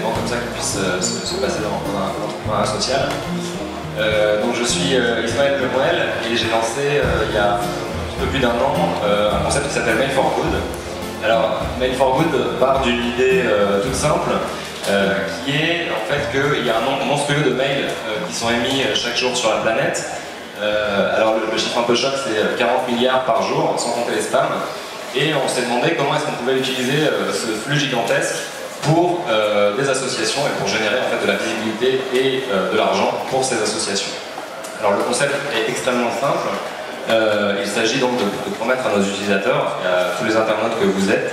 événements comme ça qui puissent se passer dans un social. Donc je suis Ismaël Lemoel et j'ai lancé il y a un petit peu plus d'un an un concept qui s'appelle Mail for Good. Alors Mail for Good part d'une idée toute simple qui est en fait qu'il y a un nombre monstrueux de mails qui sont émis chaque jour sur la planète. Alors le chiffre un peu choc, c'est 40 milliards par jour, sans compter les spams. Et on s'est demandé comment est-ce qu'on pouvait utiliser ce flux gigantesque pour des associations et pour générer en fait de la visibilité et de l'argent pour ces associations. Alors le concept est extrêmement simple. Il s'agit donc de promettre à nos utilisateurs, à tous les internautes que vous êtes,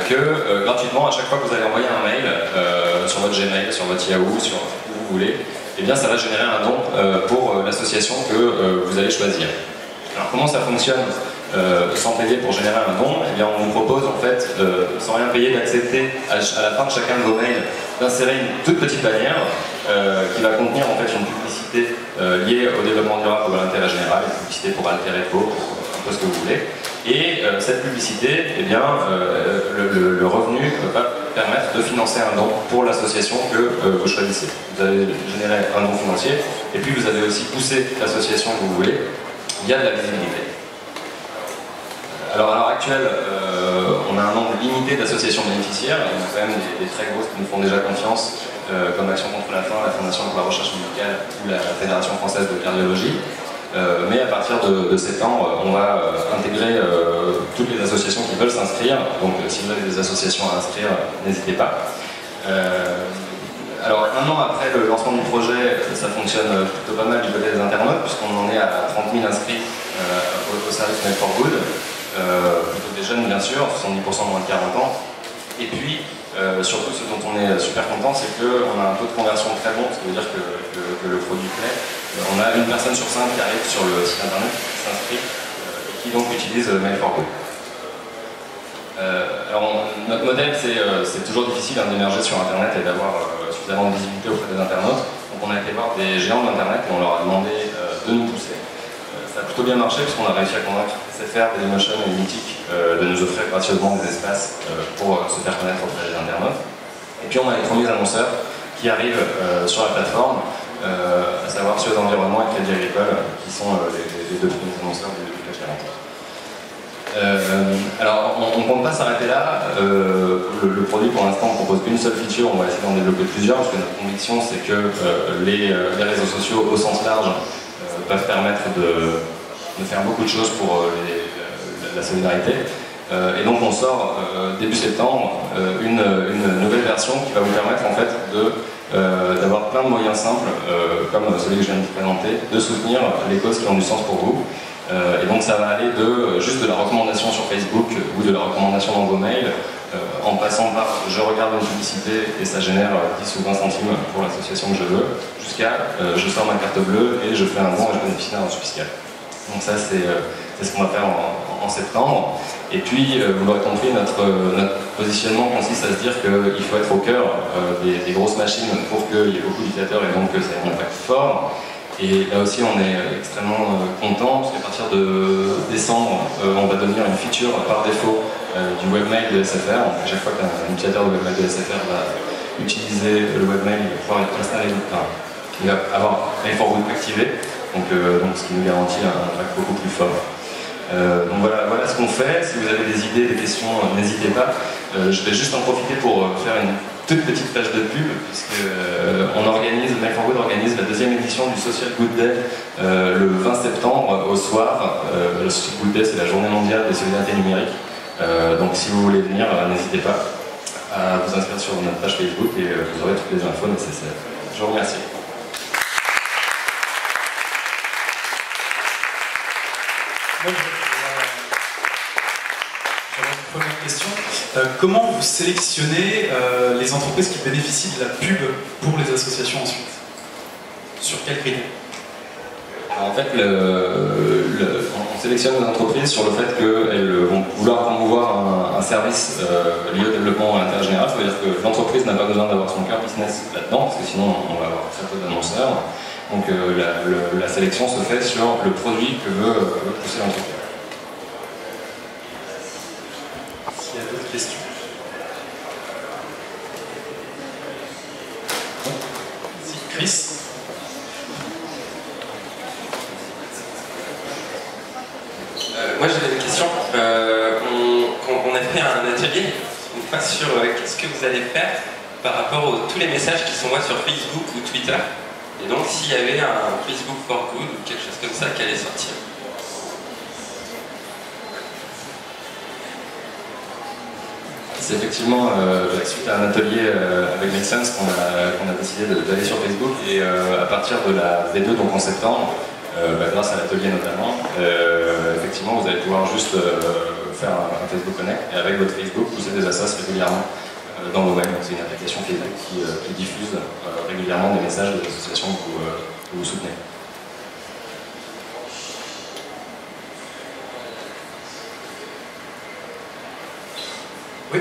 que gratuitement, à chaque fois que vous allez envoyer un mail sur votre Gmail, sur votre Yahoo, sur où vous voulez, eh bien ça va générer un don pour l'association que vous allez choisir. Alors comment ça fonctionne sans payer pour générer un don? Eh bien on vous propose en fait, sans rien payer, d'accepter à la fin de chacun de vos mails d'insérer une toute petite bannière qui va contenir en fait une publicité liée au développement durable ou à l'intérêt général, une publicité pour Alter Eco, un peu ce que vous voulez. Et cette publicité, eh bien, le revenu va permettre de financer un don pour l'association que vous choisissez. Vous allez générer un don financier et puis vous allez aussi pousser l'association que vous voulez via de la visibilité. Alors à l'heure actuelle, on a un nombre limité d'associations bénéficiaires. Il y en a quand même des très grosses qui nous font déjà confiance, comme Action contre la faim, la Fondation pour la recherche médicale ou la Fédération française de cardiologie. Mais à partir de septembre, on va intégrer toutes les associations qui veulent s'inscrire. Donc si vous avez des associations à inscrire, n'hésitez pas. Alors un an après le lancement du projet, ça fonctionne plutôt pas mal du côté des internautes, puisqu'on en est à 30 000 inscrits au service Mail for Good. Plutôt des jeunes bien sûr, 70% moins de 40 ans. Et puis, surtout ce dont on est super content, c'est qu'on a un taux de conversion très bon, ce qui veut dire que le produit plaît. On a une personne sur 5 qui arrive sur le site internet, qui s'inscrit et qui donc utilise Mail for Good. Alors notre modèle, c'est toujours difficile d'émerger sur internet et d'avoir suffisamment de visibilité auprès des internautes. Donc on a été voir des géants d'internet et on leur a demandé de nous pousser. Ça a plutôt bien marché puisqu'on a réussi à convaincre SFR, Dailymotion et Mythic de nous offrir gracieusement des espaces pour se faire connaître auprès des internautes. Et puis on a les premiers annonceurs qui arrivent sur la plateforme, à savoir Suez Environnement et Crédit Agricole, qui sont les deux premiers annonceurs du CAC 40. Alors on ne compte pas s'arrêter là. Le produit pour l'instant propose une seule feature, on va essayer d'en développer plusieurs, parce que notre conviction c'est que les réseaux sociaux au sens large peuvent permettre de faire beaucoup de choses pour la solidarité. Et donc on sort début septembre une nouvelle version qui va vous permettre en fait d'avoir plein de moyens simples, comme celui que je viens de vous présenter, de soutenir les causes qui ont du sens pour vous. Et donc ça va aller juste de la recommandation sur Facebook ou de la recommandation dans vos mails, en passant par je regarde une publicité et ça génère 10 ou 20 centimes pour l'association que je veux, jusqu'à je sors ma carte bleue et je fais un don et je bénéficie d'un reçu fiscal. Donc ça c'est ce qu'on va faire en septembre. Et puis vous l'aurez compris, notre positionnement consiste à se dire qu'il faut être au cœur des grosses machines pour qu'il y ait beaucoup d'utilisateurs et donc que ça ait un impact fort. Et là aussi on est extrêmement content parce qu'à partir de décembre on va devenir une feature par défaut du webmail de SFR. Donc à chaque fois qu'un utilisateur de webmail de SFR va utiliser le webmail, il va pouvoir installer, il va avoir Mail for Good activé, donc ce qui nous garantit un impact beaucoup plus fort. Donc voilà ce qu'on fait. Si vous avez des idées, des questions, n'hésitez pas. Je vais juste en profiter pour faire une toute petite page de pub, puisque Mail for Good organise la deuxième édition du Social Good Day le 20 septembre au soir. Le Social Good Day, c'est la journée mondiale des solidarités numériques. Donc si vous voulez venir, n'hésitez pas à vous inscrire sur notre page Facebook et vous aurez toutes les infos nécessaires. Je vous remercie. Première question, comment vous sélectionnez les entreprises qui bénéficient de la pub pour les associations ensuite? Sur quels critères? En fait, on sélectionne les entreprises sur le fait qu'elles vont vouloir promouvoir un service lié au développement à l'intérêt général. C'est-à-dire que l'entreprise n'a pas besoin d'avoir son cœur business là-dedans, parce que sinon on va avoir très peu d'annonceurs. Donc la sélection se fait sur le produit que veut pousser l'entreprise. S'il y a d'autres questions. Chris. Moi j'avais une question. On a fait un atelier une fois sur qu'est-ce que vous allez faire par rapport à tous les messages qui s'envoient sur Facebook ou Twitter. Et donc s'il y avait un Facebook for Good ou quelque chose comme ça qui allait sortir. C'est effectivement suite à un atelier avec Make Sense qu'on a décidé d'aller sur Facebook et à partir de la V2, donc en septembre, grâce à l'atelier notamment, effectivement vous allez pouvoir juste faire un Facebook Connect et avec votre Facebook pousser des assos régulièrement dans vos mails. C'est une application Facebook qui diffuse régulièrement des messages des associations que vous soutenez. Oui.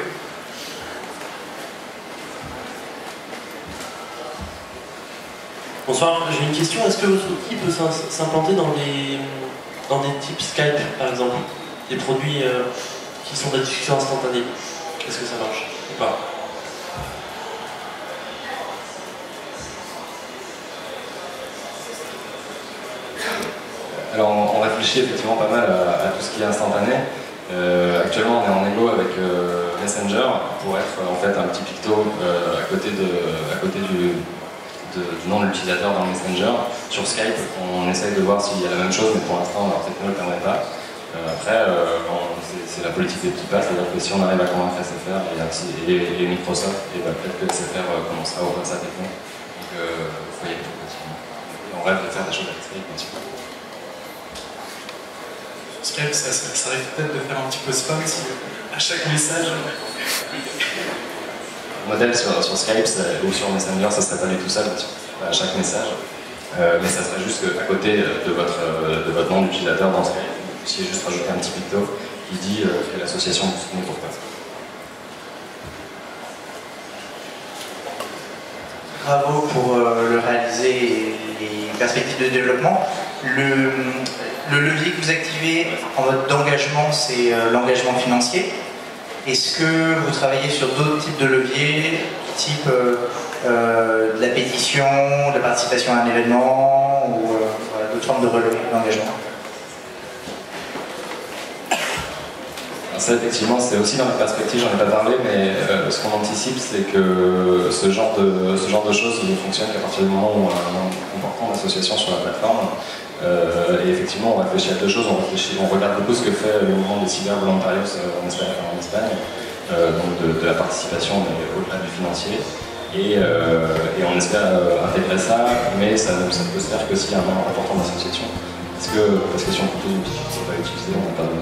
Bonsoir, j'ai une question. Est-ce que votre outil peut s'implanter dans des types Skype, par exemple? Des produits qui sont de la discussion instantanée? Est-ce que ça marche ou pas? Alors on réfléchit effectivement pas mal à tout ce qui est instantané. Actuellement on est en égo avec Messenger pour être en fait un petit picto à côté du nom de l'utilisateur dans Messenger. Sur Skype on essaye de voir s'il y a la même chose, mais pour l'instant leur techno ne le permet pas. Après c'est la politique des petits pas, c'est-à-dire que si on arrive à convaincre SFR et Microsoft, et peut-être que SFR commencera à ouvrir sa techno. Donc il faut y aller progressivement. On rêve de faire des choses avec Skype bien sûr. Skype, ça arrive peut-être de faire un petit peu spam si à chaque message. Le modèle sur Skype ou sur Messenger, ça serait pas du tout ça à chaque message. Mais ça serait juste qu'à côté de votre nom d'utilisateur dans Skype, vous puissiez juste rajouter un petit picto qui dit quelle association vous soutenez pourquoi. Bravo pour le réaliser et les perspectives de développement. Le levier que vous activez en mode d'engagement, c'est l'engagement financier. Est-ce que vous travaillez sur d'autres types de leviers, type de la pétition, de la participation à un événement ou voilà, d'autres formes de relevés d'engagement? Ça, effectivement, c'est aussi dans la perspective, j'en ai pas parlé, mais ce qu'on anticipe, c'est que ce genre de choses ne fonctionne qu'à partir du moment où on a un nombre important d'associations sur la plateforme. Et effectivement, on réfléchit à deux choses. On regarde beaucoup ce que fait le mouvement des cyber-volontarios en Espagne, donc de la participation, mais au-delà du financier. Et on espère intégrer ça, mais ça ne peut se faire que s'il y a un nombre important d'associations. Parce que si on propose une petite chose, on ne va pas utiliser, on n'a pas de